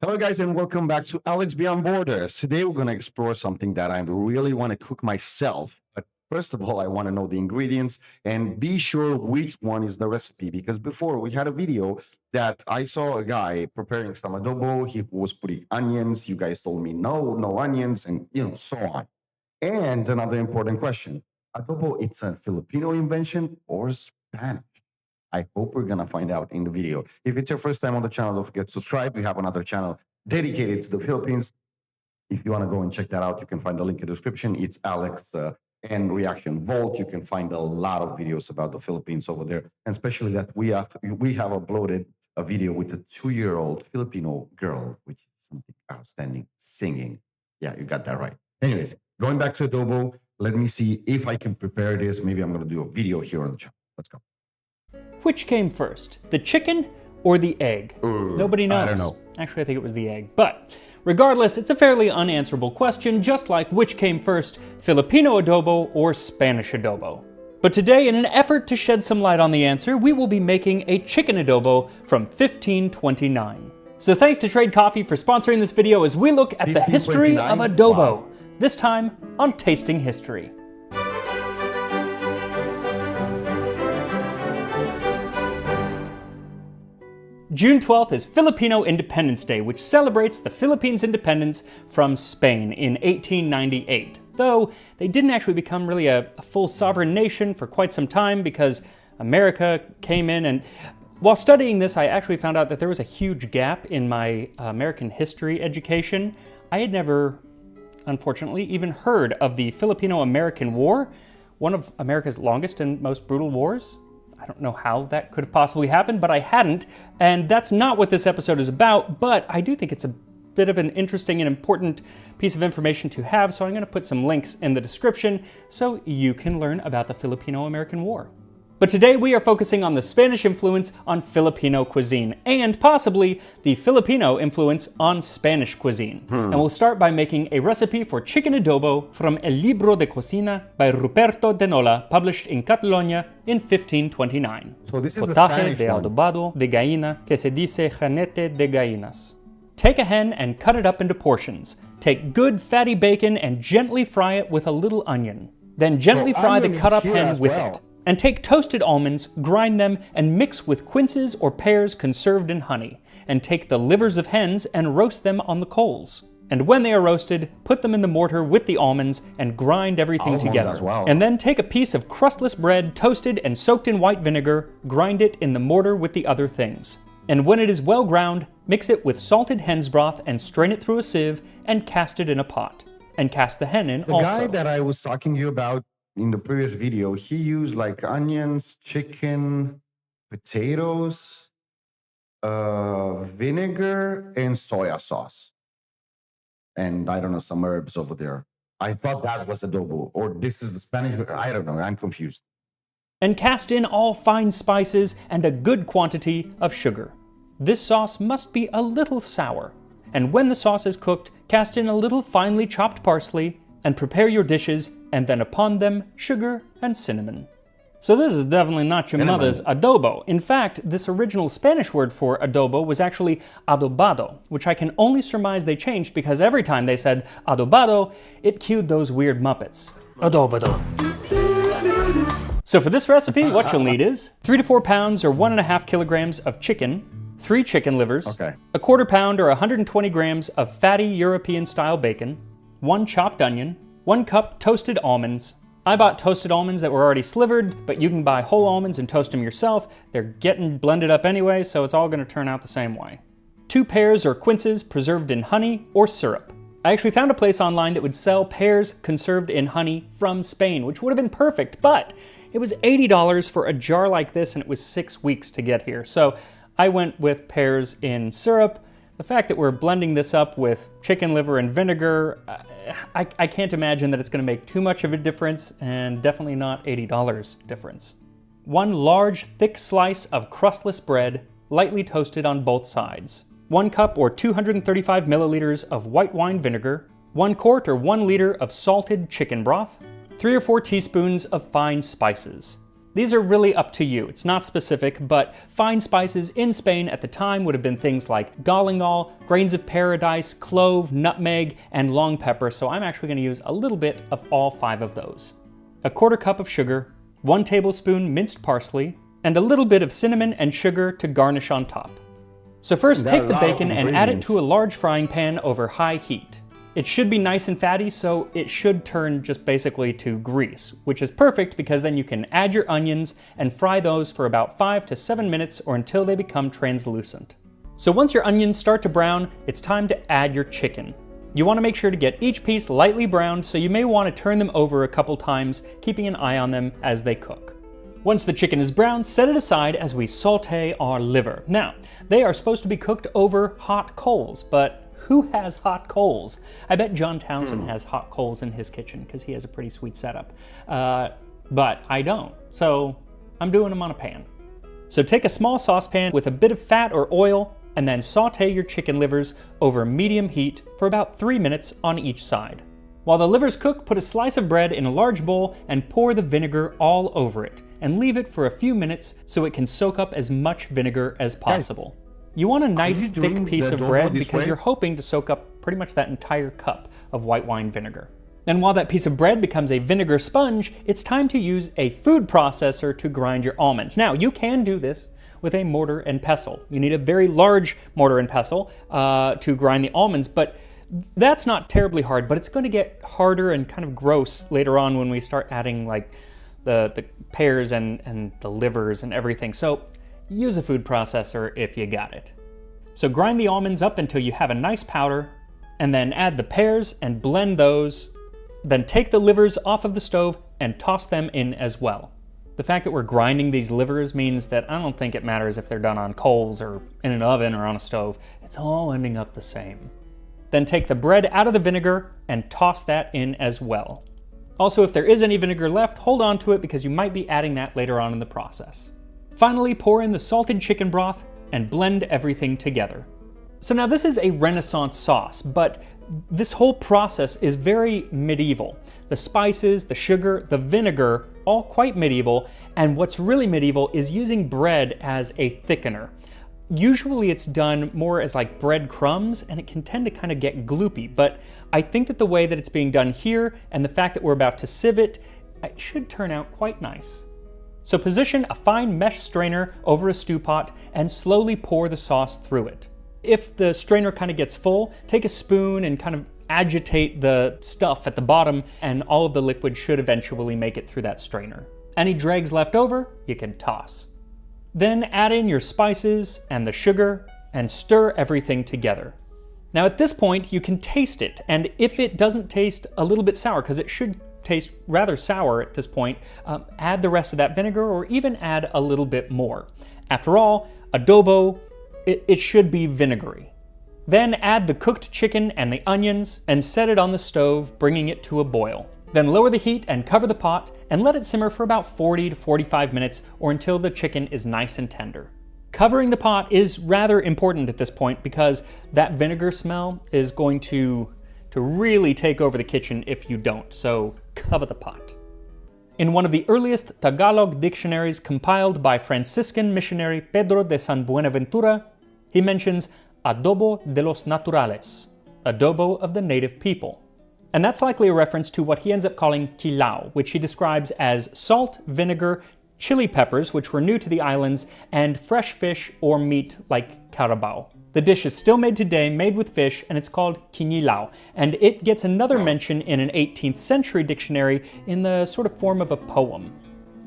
Hello, guys, and welcome back to Alex Beyond Borders. Today, we're going to explore something that I really want to cook myself. But first of all, I want to know the ingredients and be sure which one is the recipe. Because before, we had a video that I saw a guy preparing some adobo. He was putting onions. You guys told me no onions, and so on. And another important question: adobo, it's a Filipino invention or Spanish? I hope we're gonna find out in the video. If it's your first time on the channel, don't forget to subscribe. We have another channel dedicated to the Philippines. If you want to go and check that out, you can find the link in the description. It's Alex and Reaction Vault. You can find a lot of videos about the Philippines over there, and especially that we have uploaded a video with a 2-year-old Filipino girl, which is something outstanding, singing. Yeah, you got that right. Anyways, going back to adobo, let me see if I can prepare this. Maybe I'm going to do a video here on the channel. Let's go. Which came first, the chicken or the egg? Nobody knows. I don't know. Actually, I think it was the egg. But regardless, it's a fairly unanswerable question, just like which came first, Filipino adobo or Spanish adobo. But today, in an effort to shed some light on the answer, we will be making a chicken adobo from 1529. So thanks to Trade Coffee for sponsoring this video as we look at the history of adobo, this time on Tasting History. June 12th is Filipino Independence Day, which celebrates the Philippines' independence from Spain in 1898. Though they didn't actually become really a full sovereign nation for quite some time because America came in. And while studying this, I actually found out that there was a huge gap in my American history education. I had never, unfortunately, even heard of the Filipino-American War, one of America's longest and most brutal wars. I don't know how that could have possibly happened, but I hadn't, and that's not what this episode is about, but I do think it's a bit of an interesting and important piece of information to have, so I'm going to put some links in the description so you can learn about the Filipino-American War. But today we are focusing on the Spanish influence on Filipino cuisine, and possibly the Filipino influence on Spanish cuisine. And we'll start by making a recipe for chicken adobo from El Libro de Cocina by Ruperto de Nola, published in Catalonia in 1529. So this is the Potaje Spanish de one. adobado de gallina que se dice janete de gallinas. Take a hen and cut it up into portions. Take good fatty bacon and gently fry it with a little onion. Then gently fry the onion is cut up here hen as with well. it. And take toasted almonds, grind them, and mix with quinces or pears conserved in honey. And take the livers of hens and roast them on the coals. And when they are roasted, put them in the mortar with the almonds and grind everything Almonds together. as well. And then take a piece of crustless bread, toasted and soaked in white vinegar, grind it in the mortar with the other things. And when it is well ground, mix it with salted hen's broth and strain it through a sieve and cast it in a pot. And cast the hen in also. The guy that I was talking to you about in the previous video, he used like onions, chicken, potatoes, vinegar, and soya sauce. And I don't know, some herbs over there. I thought that was adobo, or this is the Spanish. I don't know, I'm confused. And cast in all fine spices and a good quantity of sugar. This sauce must be a little sour. And when the sauce is cooked, cast in a little finely chopped parsley, and prepare your dishes, and then upon them, sugar and cinnamon. So this is definitely not your mother's adobo. In fact, this original Spanish word for adobo was actually adobado, which I can only surmise they changed because every time they said adobado, it cued those weird Muppets. Adobado. So for this recipe, what you'll need is 3 to 4 pounds or 1.5 kilograms of chicken, 3 chicken livers, Okay. a 1/4 pound or 120 grams of fatty European-style bacon, 1 chopped onion, 1 cup toasted almonds. I bought toasted almonds that were already slivered, but you can buy whole almonds and toast them yourself. They're getting blended up anyway, so it's all going to turn out the same way. 2 pears or quinces preserved in honey or syrup. I actually found a place online that would sell pears conserved in honey from Spain, which would have been perfect, but it was $80 for a jar like this, and it was 6 weeks to get here. So I went with pears in syrup. The fact that we're blending this up with chicken liver and vinegar, I can't imagine that it's going to make too much of a difference, and definitely not $80 difference. 1 large, thick slice of crustless bread, lightly toasted on both sides. 1 cup or 235 milliliters of white wine vinegar. 1 quart or 1 liter of salted chicken broth. 3 or 4 teaspoons of fine spices. These are really up to you. It's not specific, but fine spices in Spain at the time would have been things like galangal, grains of paradise, clove, nutmeg, and long pepper, so I'm actually going to use a little bit of all 5 of those. A quarter cup of sugar, 1 tablespoon minced parsley, and a little bit of cinnamon and sugar to garnish on top. So first, take the bacon and add it to a large frying pan over high heat. It should be nice and fatty, so it should turn just basically to grease, which is perfect because then you can add your onions and fry those for about 5 to 7 minutes or until they become translucent. So once your onions start to brown, it's time to add your chicken. You want to make sure to get each piece lightly browned, so you may want to turn them over a couple times, keeping an eye on them as they cook. Once the chicken is brown, set it aside as we saute our liver. Now, they are supposed to be cooked over hot coals, but who has hot coals? I bet John Townsend has hot coals in his kitchen because he has a pretty sweet setup. But I don't, so I'm doing them on a pan. So take a small saucepan with a bit of fat or oil and then saute your chicken livers over medium heat for about 3 minutes on each side. While the livers cook, put a slice of bread in a large bowl and pour the vinegar all over it and leave it for a few minutes so it can soak up as much vinegar as possible. You want a nice thick piece of bread because you're hoping to soak up pretty much that entire cup of white wine vinegar. And while that piece of bread becomes a vinegar sponge, it's time to use a food processor to grind your almonds. Now, you can do this with a mortar and pestle. You need a very large mortar and pestle to grind the almonds, but that's not terribly hard, but it's going to get harder and kind of gross later on when we start adding like the pears and the livers and everything. So use a food processor if you got it. So grind the almonds up until you have a nice powder, and then add the pears and blend those. Then take the livers off of the stove and toss them in as well. The fact that we're grinding these livers means that I don't think it matters if they're done on coals or in an oven or on a stove. It's all ending up the same. Then take the bread out of the vinegar and toss that in as well. Also, if there is any vinegar left, hold on to it because you might be adding that later on in the process. Finally, pour in the salted chicken broth and blend everything together. So now this is a Renaissance sauce, but this whole process is very medieval. The spices, the sugar, the vinegar, all quite medieval, and what's really medieval is using bread as a thickener. Usually it's done more as like bread crumbs, and it can tend to kind of get gloopy, but I think that the way that it's being done here and the fact that we're about to sieve it, it should turn out quite nice. So position a fine mesh strainer over a stew pot and slowly pour the sauce through it. If the strainer kind of gets full, take a spoon and kind of agitate the stuff at the bottom, and all of the liquid should eventually make it through that strainer. Any dregs left over, you can toss. Then add in your spices and the sugar and stir everything together. Now at this point, you can taste it, and if it doesn't taste a little bit sour, because it should taste rather sour at this point, add the rest of that vinegar or even add a little bit more. After all, adobo, it should be vinegary. Then add the cooked chicken and the onions and set it on the stove, bringing it to a boil. Then lower the heat and cover the pot and let it simmer for about 40 to 45 minutes or until the chicken is nice and tender. Covering the pot is rather important at this point because that vinegar smell is going to really take over the kitchen if you don't, so cover the pot. In one of the earliest Tagalog dictionaries compiled by Franciscan missionary Pedro de San Buenaventura, he mentions adobo de los naturales, adobo of the native people. And that's likely a reference to what he ends up calling kilao, which he describes as salt, vinegar, chili peppers, which were new to the islands, and fresh fish or meat like carabao. The dish is still made today, made with fish, and it's called quinilao, and it gets another mention in an 18th century dictionary in the sort of form of a poem.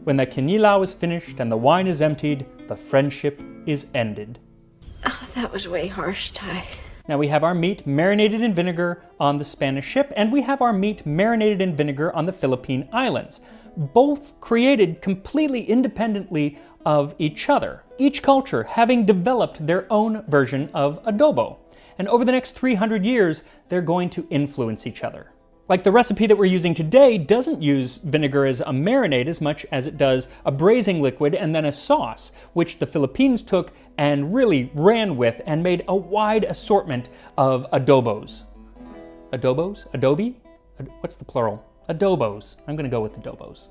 When the quinilao is finished and the wine is emptied, the friendship is ended. Oh, that was way harsh, Ty. Now we have our meat marinated in vinegar on the Spanish ship, and we have our meat marinated in vinegar on the Philippine Islands, both created completely independently of each other, each culture having developed their own version of adobo. And over the next 300 years, they're going to influence each other. Like the recipe that we're using today doesn't use vinegar as a marinade as much as it does a braising liquid and then a sauce, which the Philippines took and really ran with and made a wide assortment of adobos. Adobos? Adobe? What's the plural? Adobos. I'm going to go with adobos.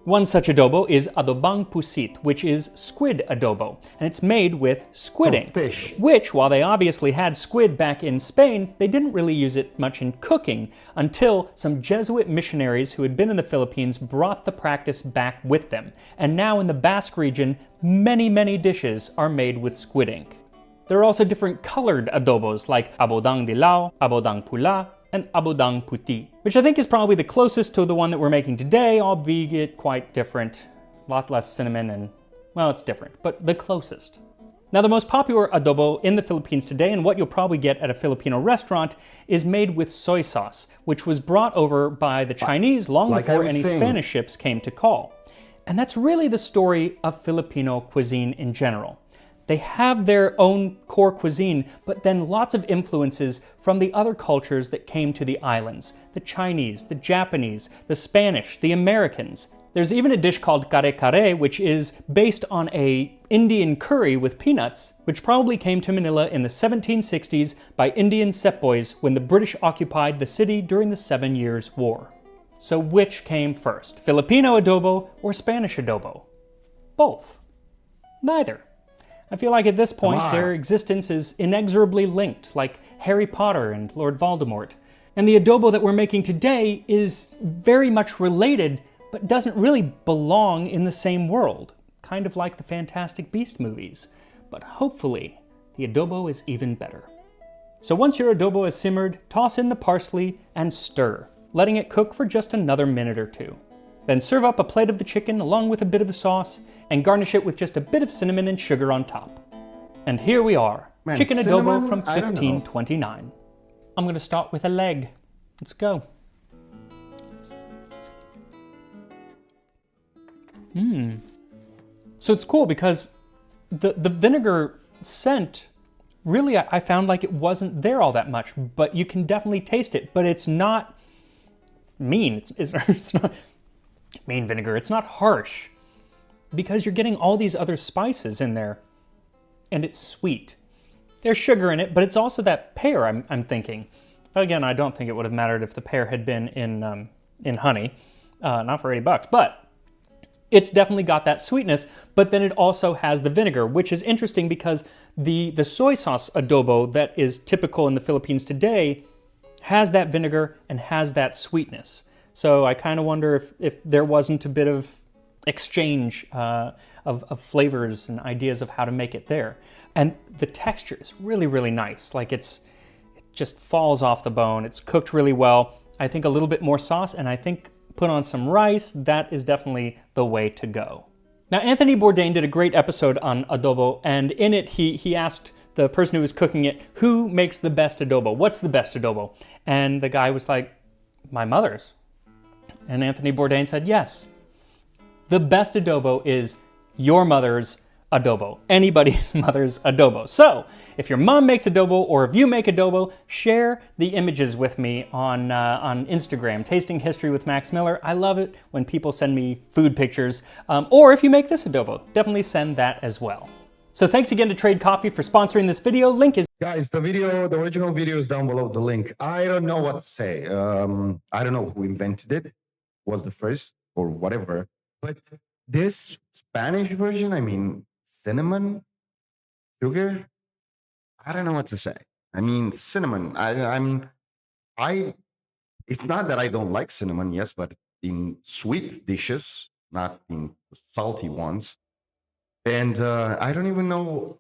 One such adobo is adobang pusit, which is squid adobo, and it's made with squid ink, fish. which, while they obviously had squid back in Spain, they didn't really use it much in cooking until some Jesuit missionaries who had been in the Philippines brought the practice back with them. And now in the Basque region, many dishes are made with squid ink. There are also different colored adobos like abodang dilaw, abodang pula, and abodang puti, which I think is probably the closest to the one that we're making today, albeit quite different. A lot less cinnamon and, well, it's different, but the closest. Now, the most popular adobo in the Philippines today, and what you'll probably get at a Filipino restaurant, is made with soy sauce, which was brought over by the Chinese long before any Spanish ships came to call. And that's really the story of Filipino cuisine in general. They have their own core cuisine, but then lots of influences from the other cultures that came to the islands. The Chinese, the Japanese, the Spanish, the Americans. There's even a dish called kare-kare, which is based on a Indian curry with peanuts, which probably came to Manila in the 1760s by Indian sepoys when the British occupied the city during the 7 Years' War. So which came first, Filipino adobo or Spanish adobo? Both. Neither. I feel like at this point, their existence is inexorably linked, like Harry Potter and Lord Voldemort. And the adobo that we're making today is very much related, but doesn't really belong in the same world, kind of like the Fantastic Beast movies. But hopefully, the adobo is even better. So once your adobo is simmered, toss in the parsley and stir, letting it cook for just another minute or two. Then serve up a plate of the chicken along with a bit of the sauce and garnish it with just a bit of cinnamon and sugar on top. And here we are, chicken adobo from 1529. I'm gonna start with a leg. Let's go. So it's cool because the vinegar scent, really I found like it wasn't there all that much, but you can definitely taste it, but it's not mean. It's not mean vinegar. It's not harsh because you're getting all these other spices in there and it's sweet. There's sugar in it, but it's also that pear I'm thinking. Again, I don't think it would have mattered if the pear had been in honey, not for $80, but it's definitely got that sweetness, but then it also has the vinegar, which is interesting because the soy sauce adobo that is typical in the Philippines today has that vinegar and has that sweetness. So I kind of wonder if there wasn't a bit of exchange of flavors and ideas of how to make it there. And the texture is really nice. Like it just falls off the bone. It's cooked really well. I think a little bit more sauce, and I think put on some rice, that is definitely the way to go. Now, Anthony Bourdain did a great episode on adobo, and in it he asked the person who was cooking it, who makes the best adobo? What's the best adobo? And the guy was like, my mother's. And Anthony Bourdain said, yes. The best adobo is your mother's adobo. Anybody's mother's adobo. So, if your mom makes adobo or if you make adobo, share the images with me on Instagram, Tasting History with Max Miller. I love it when people send me food pictures. Or if you make this adobo, definitely send that as well. So thanks again to Trade Coffee for sponsoring this video. Link is... Guys, the original video is down below the link. I don't know what to say. I don't know who invented it, was the first or whatever. But this Spanish version, I mean, cinnamon, sugar, I don't know what to say. I mean, cinnamon, it's not that I don't like cinnamon, yes, but in sweet dishes, not in salty ones. And I don't even know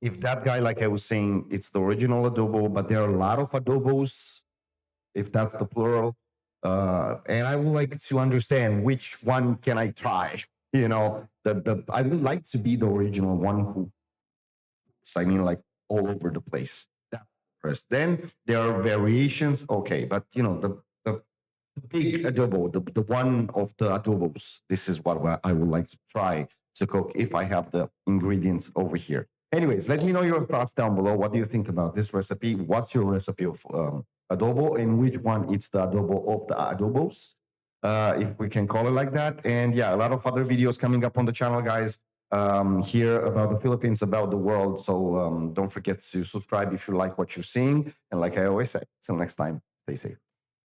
if that guy, like I was saying, it's the original adobo, but there are a lot of adobos, if that's the plural. And I would like to understand which one can I try. You know, I would like to be the original one who, I mean, like all over the place. That's first. Then there are variations, okay, but you know, the big adobo, the one of the adobos. This is what I would like to try to cook if I have the ingredients over here. Anyways, let me know your thoughts down below. What do you think about this recipe? What's your recipe of adobo, and which one it's the adobo of the adobos, if we can call it like that? And yeah, a lot of other videos coming up on the channel, guys, here about the Philippines, about the world. So don't forget to subscribe if you like what you're seeing. And like I always say, till next time, stay safe.